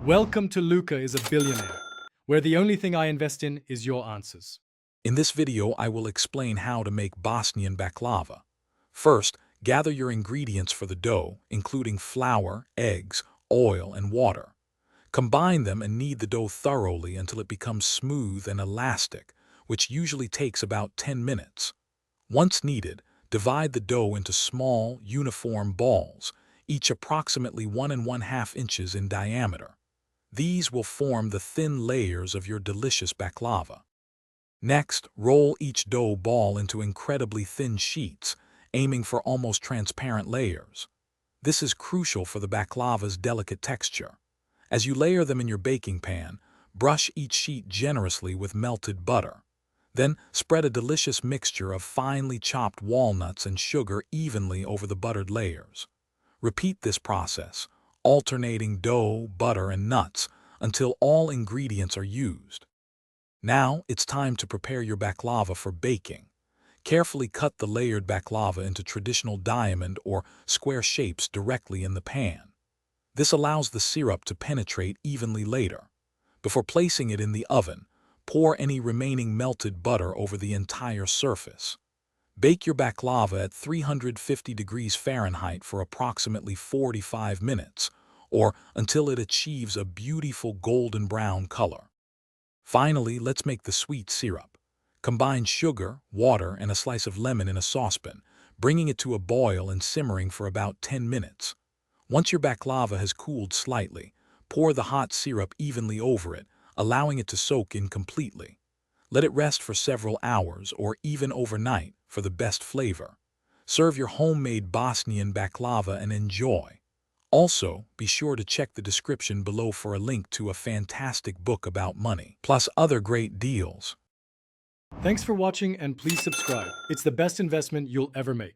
Welcome to Luca is a Billionaire, where the only thing I invest in is your answers. In this video, I will explain how to make Bosnian baklava. First, gather your ingredients for the dough, including flour, eggs, oil, and water. Combine them and knead the dough thoroughly until it becomes smooth and elastic, which usually takes about 10 minutes. Once kneaded, divide the dough into small, uniform balls, each approximately 1½ inches in diameter. These will form the thin layers of your delicious baklava. Next, roll each dough ball into incredibly thin sheets, aiming for almost transparent layers. This is crucial for the baklava's delicate texture. As you layer them in your baking pan, brush each sheet generously with melted butter. Then, spread a delicious mixture of finely chopped walnuts and sugar evenly over the buttered layers. Repeat this process, alternating dough, butter, and nuts until all ingredients are used. Now, it's time to prepare your baklava for baking. Carefully cut the layered baklava into traditional diamond or square shapes directly in the pan. This allows the syrup to penetrate evenly later. Before placing it in the oven, pour any remaining melted butter over the entire surface. Bake your baklava at 350 degrees Fahrenheit for approximately 45 minutes, or until it achieves a beautiful golden brown color. Finally, let's make the sweet syrup. Combine sugar, water, and a slice of lemon in a saucepan, bringing it to a boil and simmering for about 10 minutes. Once your baklava has cooled slightly, pour the hot syrup evenly over it, allowing it to soak in completely. Let it rest for several hours or even overnight for the best flavor. Serve your homemade Bosnian baklava and enjoy. Also, be sure to check the description below for a link to a fantastic book about money, plus other great deals. Thanks for watching and please subscribe. It's the best investment you'll ever make.